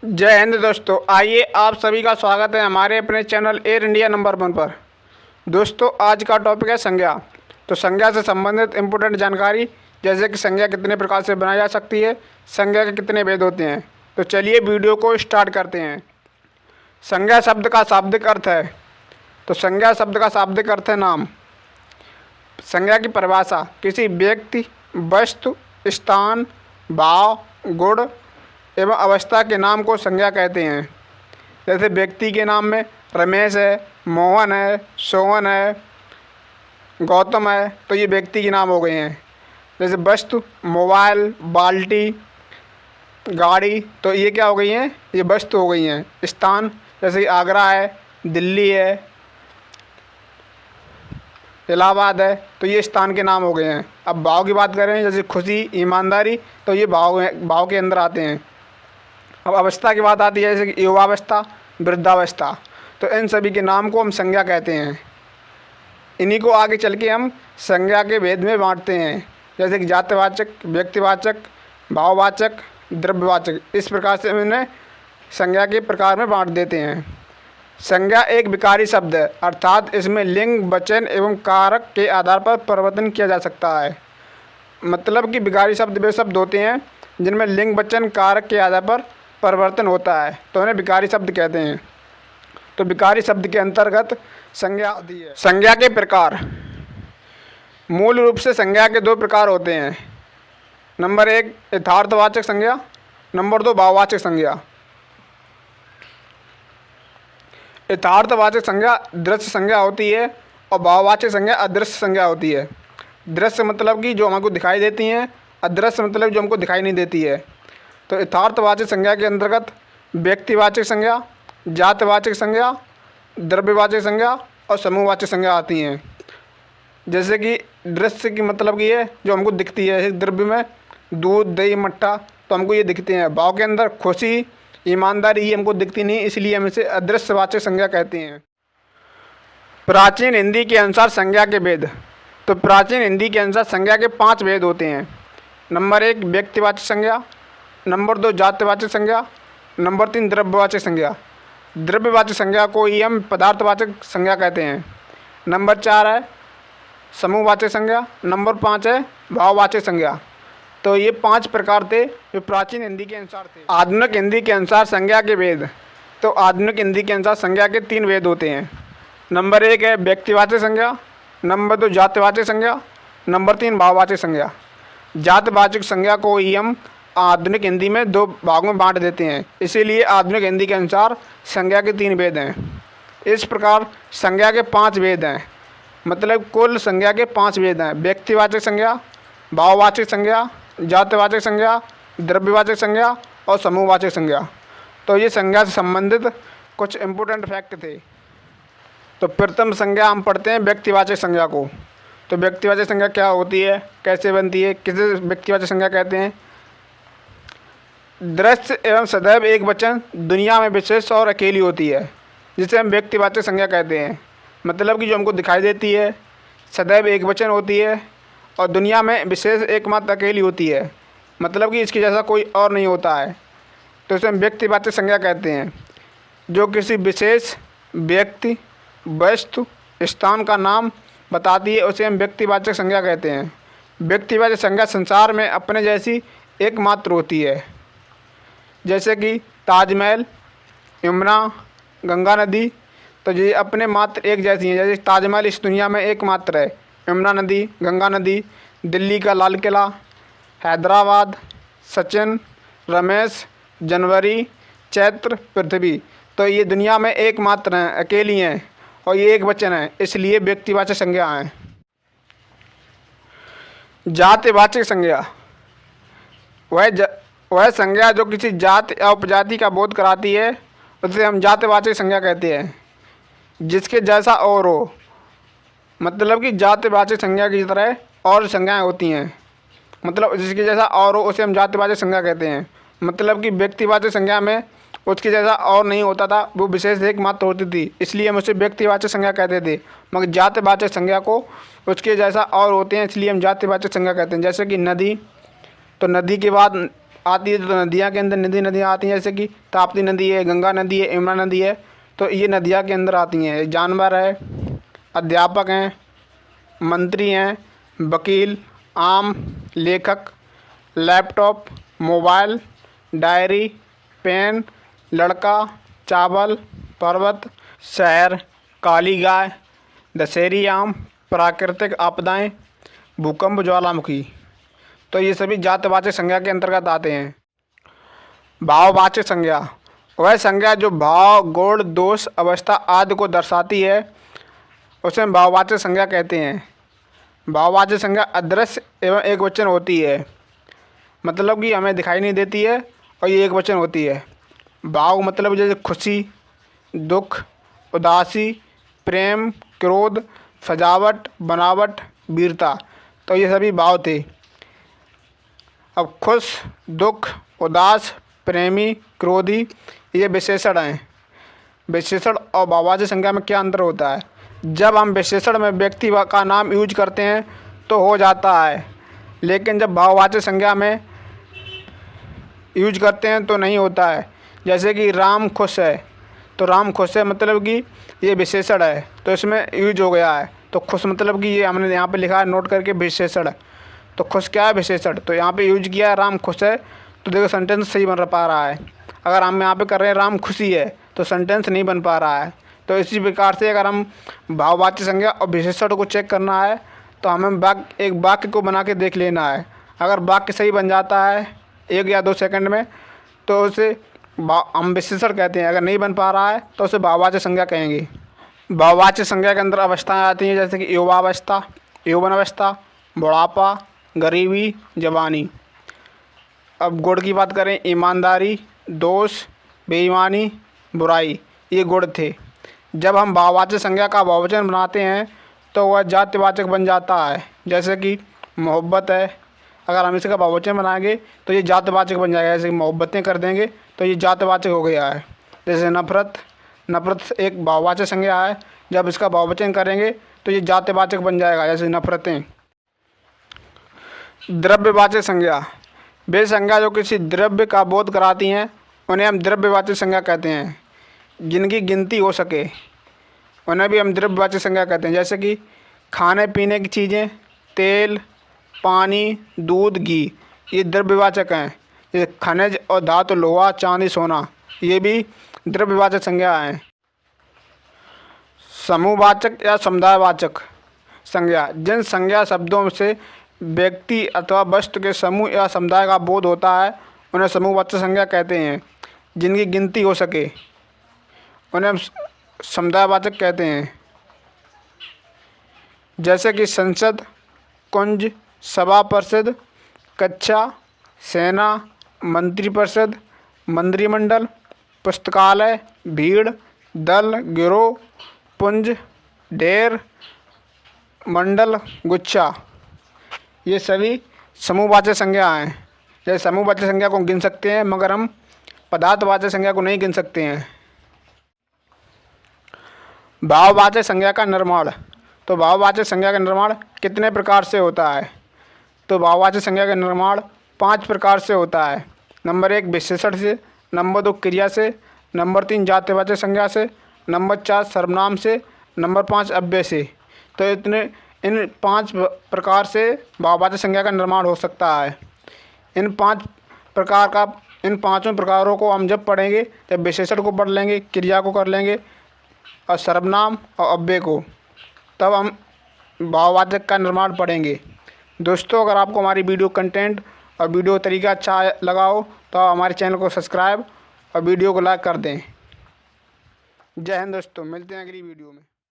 जय हिंद दोस्तों। आइए आप सभी का स्वागत है हमारे अपने चैनल एयर इंडिया नंबर 1 पर। दोस्तों आज का टॉपिक है संज्ञा। तो संज्ञा से संबंधित इम्पोर्टेंट जानकारी, जैसे कि संज्ञा कितने प्रकार से बनाई जा सकती है, संज्ञा के कितने भेद होते हैं। तो चलिए वीडियो को स्टार्ट करते हैं। संज्ञा शब्द का शाब्दिक अर्थ है। तो संज्ञा शब्द का शाब्दिक अर्थ है नाम। संज्ञा की परिभाषा किसी व्यक्ति, वस्तु, स्थान, भाव, गुण एवं अवस्था के नाम को संज्ञा कहते हैं। जैसे व्यक्ति के नाम में रमेश है, मोहन है, सोहन है, गौतम है, तो ये व्यक्ति के नाम हो गए हैं। जैसे वस्तु मोबाइल, बाल्टी, गाड़ी, तो ये क्या हो गई हैं, ये वस्तु हो गई हैं। स्थान जैसे आगरा है, दिल्ली है, इलाहाबाद है, तो ये स्थान के नाम हो गए हैं। अब भाव की बात करें, जैसे खुशी, ईमानदारी, तो ये भाव के अंदर आते हैं। अब अवस्था की बात आती है, जैसे कि युवावस्था, वृद्धावस्था, तो इन सभी के नाम को हम संज्ञा कहते हैं। इन्हीं को आगे चल के हम संज्ञा के भेद में बांटते हैं, जैसे कि जातिवाचक, व्यक्तिवाचक, भाववाचक, द्रव्यवाचक। इस प्रकार से हम इन्हें संज्ञा के प्रकार में बांट देते हैं। संज्ञा एक विकारी शब्द है, अर्थात इसमें लिंग, वचन एवं कारक के आधार पर परिवर्तन किया जा सकता है। मतलब कि विकारी शब्द वे शब्द होते हैं जिनमें लिंग, वचन, कारक के आधार पर परिवर्तन होता है, तो उन्हें विकारी शब्द कहते हैं। तो विकारी शब्द के अंतर्गत संज्ञा आती है। संज्ञा के प्रकार, मूल रूप से संज्ञा के दो प्रकार होते हैं। नंबर 1 यथार्थवाचक संज्ञा, नंबर 2 भाववाचक संज्ञा। यथार्थवाचक संज्ञा दृश्य संज्ञा होती है और भाववाचक संज्ञा अदृश्य संज्ञा होती है। दृश्य मतलब कि जो हमको दिखाई देती हैं, अदृश्य मतलब जो हमको दिखाई नहीं देती है। तो यथार्थवाचक संज्ञा के अंतर्गत व्यक्तिवाचक संज्ञा, जातवाचक संज्ञा, द्रव्यवाचक संज्ञा और समूहवाचक संज्ञा आती हैं। जैसे कि दृश्य की मतलब कि ये जो हमको दिखती है, द्रव्य में दूध, दही, मट्ठा, तो हमको ये दिखते हैं। भाव के अंदर खुशी, ईमानदारी, ये हमको दिखती नहीं, इसलिए हम इसे अदृश्यवाचक संज्ञा कहते हैं। प्राचीन हिंदी के अनुसार संज्ञा के भेद। तो प्राचीन हिंदी के अनुसार संज्ञा के 5 भेद होते हैं। नंबर 1 व्यक्तिवाचक संज्ञा, नंबर 2 जातिवाचक संज्ञा, नंबर 3 द्रव्यवाचक संज्ञा। द्रव्यवाचक संज्ञा को ही हम पदार्थवाचक संज्ञा कहते हैं। नंबर 4 है समूहवाचक संज्ञा, नंबर 5 है भाववाचक संज्ञा। तो ये 5 प्रकार थे जो प्राचीन हिंदी के अनुसार थे। आधुनिक हिंदी के अनुसार संज्ञा के भेद। तो आधुनिक हिंदी के अनुसार संज्ञा के 3 भेद होते हैं। नंबर 1 है व्यक्तिवाचक संज्ञा, नंबर 2 जातिवाचक संज्ञा, नंबर 3 भाववाचक संज्ञा। जातिवाचक संज्ञा को ही हम आधुनिक हिंदी में 2 भागों में बांट देते हैं, इसीलिए आधुनिक हिंदी के अनुसार संज्ञा के 3 भेद हैं। इस प्रकार संज्ञा के 5 भेद हैं, मतलब कुल संज्ञा के 5 भेद हैं। व्यक्तिवाचक संज्ञा, भाववाचक संज्ञा, जातिवाचक संज्ञा, द्रव्यवाचक संज्ञा और समूहवाचक संज्ञा। तो ये संज्ञा से संबंधित कुछ इम्पोर्टेंट फैक्ट थे। तो प्रथम संज्ञा हम पढ़ते हैं व्यक्तिवाचक संज्ञा को। तो व्यक्तिवाचक संज्ञा क्या होती है, कैसे बनती है, किसे व्यक्तिवाचक संज्ञा कहते हैं। दृश्य एवं सदैव एक वचन दुनिया में विशेष और अकेली होती है, जिसे हम व्यक्तिवाचक संज्ञा कहते हैं। मतलब कि जो हमको दिखाई देती है, सदैव एक वचन होती है और दुनिया में विशेष एकमात्र अकेली होती है, मतलब कि इसके जैसा कोई और नहीं होता है, तो इसे हम व्यक्तिवाचक संज्ञा कहते हैं। जो किसी विशेष व्यक्ति, वस्तु, स्थान का नाम बताती है, उसे हम व्यक्तिवाचक संज्ञा कहते हैं। व्यक्तिवाचक संज्ञा संसार में अपने जैसी एकमात्र होती है, जैसे कि ताजमहल, यमुना, गंगा नदी, तो ये अपने मात्र एक जैसी हैं। जैसे ताजमहल इस दुनिया में एकमात्र है, यमुना नदी, गंगा नदी, दिल्ली का लाल किला, हैदराबाद, सचिन, रमेश, जनवरी, चैत्र, पृथ्वी, तो ये दुनिया में एकमात्र हैं, अकेली हैं और ये एक वचन है, इसलिए व्यक्तिवाचक संज्ञा हैं। जातिवाचक संज्ञा वह संज्ञा जो किसी जाति या उपजाति का बोध कराती है, उसे हम जातिवाचक संज्ञा कहते हैं। जिसके जैसा और हो, मतलब कि जातिवाचक संज्ञा की तरह और संज्ञाएं होती हैं, मतलब जिसके जैसा और हो उसे हम जातिवाचक संज्ञा कहते हैं। मतलब कि व्यक्तिवाचक संज्ञा में उसके जैसा और नहीं होता था, वो विशेष एकमात्र होती थी, इसलिए हम उसे व्यक्तिवाचक संज्ञा कहते थे। मगर जातिवाचक संज्ञा को उसके जैसा और होते हैं, इसलिए हम जातिवाचक संज्ञा कहते हैं। जैसे कि नदी, तो नदी के बाद आती है तो नदियाँ के अंदर नदियाँ आती हैं, जैसे कि ताप्ती नदी है, गंगा नदी है, यमुना नदी है। तो ये नदियाँ के अंदर आती हैं। जानवर है, अध्यापक हैं, मंत्री हैं, वकील, आम, लेखक, लैपटॉप, मोबाइल, डायरी, पेन, लड़का, चावल, पर्वत, शहर, काली गाय, दशहरी आम, प्राकृतिक आपदाएं, भूकंप, ज्वालामुखी। तो ये सभी जातिवाचक संज्ञा के अंतर्गत आते हैं। भाववाचक संज्ञा वह संज्ञा जो भाव, गुण, दोष, अवस्था आदि को दर्शाती है, उसे हम भाववाचक संज्ञा कहते हैं। भाववाचक संज्ञा अदृश्य एवं एकवचन होती है, मतलब कि हमें दिखाई नहीं देती है, और ये एकवचन होती है। भाव मतलब जैसे खुशी, दुख, उदासी, प्रेम, क्रोध, सजावट, बनावट, वीरता। तो ये सभी भाव थे। अब खुश, दुख, उदास, प्रेमी, क्रोधी ये विशेषण हैं। विशेषण और भाववाचक संज्ञा में क्या अंतर होता है? जब हम विशेषण में व्यक्ति का नाम यूज करते हैं तो हो जाता है, लेकिन जब भाववाचक संज्ञा में यूज करते हैं तो नहीं होता है। जैसे कि राम खुश है, तो राम खुश है मतलब कि ये विशेषण है, तो इसमें यूज हो गया है। तो खुश मतलब कि ये हमने यहाँ पे लिखा है नोट करके विशेषण। तो खुश क्या है? विशेषण। तो यहाँ पे यूज किया है राम खुश है, तो देखो सेंटेंस सही बन पा रहा है। अगर हम यहाँ पे कर रहे हैं राम खुशी है, तो सेंटेंस नहीं बन पा रहा है। तो इसी प्रकार से अगर हम भाववाचक संज्ञा और विशेषण को चेक करना है तो हमें एक वाक्य को बना के देख लेना है। अगर वाक्य सही बन जाता है 1 या 2 सेकंड में, तो उसे हम विशेषण कहते हैं। अगर नहीं बन पा रहा है तो उसे भाववाचक संज्ञा कहेंगे। भाववाचक संज्ञा के अंदर अवस्थाएं आती हैं, जैसे कि युवावस्था, यौवनावस्था, बुढ़ापा, गरीबी, जवानी। अब गुण की बात करें, ईमानदारी, दोष, बेईमानी, बुराई, ये गुण थे। जब हम भाववाचक संज्ञा का बहुवचन बनाते हैं तो वह जातिवाचक बन जाता है। जैसे कि मोहब्बत है, अगर हम इसका बहुवचन बनाएंगे तो ये जातिवाचक बन जाएगा। जैसे कि मोहब्बतें कर देंगे तो ये जातिवाचक हो गया है। जैसे नफ़रत, नफ़रत एक भाववाचक संज्ञा है, जब इसका बहुवचन करेंगे तो ये जातिवाचक बन जाएगा, जैसे नफ़रतें। द्रव्यवाचक संज्ञा वे संज्ञा जो किसी द्रव्य का बोध कराती हैं, उन्हें हम द्रव्यवाचक संज्ञा कहते हैं। जिनकी गिनती हो सके उन्हें भी हम द्रव्यवाचक संज्ञा कहते हैं। जैसे कि खाने पीने की चीज़ें, तेल, पानी, दूध, घी, ये द्रव्यवाचक हैं। ये खनिज और धातु, लोहा, चांदी, सोना, ये भी द्रव्यवाचक संज्ञा हैं। समूहवाचक या समुदायवाचक संज्ञा जिन संज्ञा शब्दों से व्यक्ति अथवा वस्तु के समूह या समुदाय का बोध होता है, उन्हें समूहवाचक संज्ञा कहते हैं। जिनकी गिनती हो सके उन्हें हम समुदायवाचक कहते हैं। जैसे कि संसद, कुंज, सभा परिषद, कक्षा, सेना, मंत्रिपरिषद, मंत्रिमंडल, पुस्तकालय, भीड़, दल, गिरोह, पुंज, ढेर, मंडल, गुच्छा, ये सभी समूहवाचक संज्ञा हैं। जैसे समूहवाचक संज्ञा को गिन सकते हैं, मगर हम पदार्थवाचक संज्ञा को नहीं गिन सकते हैं। भाववाचक संज्ञा का निर्माण। तो भाववाचक संज्ञा का निर्माण कितने प्रकार से होता है? तो भाववाचक संज्ञा का निर्माण 5 प्रकार से होता है। नंबर 1 विशेषण से, नंबर 2 क्रिया से, नंबर 3 जातिवाचक संज्ञा से, नंबर 4 सर्वनाम से, नंबर 5 अव्यय से। तो इन 5 प्रकार से भाववाचक संज्ञा का निर्माण हो सकता है। इन पाँचों प्रकारों को हम जब पढ़ेंगे, जब विशेषण को पढ़ लेंगे, क्रिया को कर लेंगे और सर्वनाम और अव्यय को, तब हम भाववाचक का निर्माण पढ़ेंगे। दोस्तों, अगर आपको हमारी वीडियो कंटेंट और वीडियो तरीका अच्छा लगा हो तो हमारे चैनल को सब्सक्राइब और वीडियो को लाइक कर दें। जय हिंद दोस्तों, मिलते हैं अगली वीडियो में।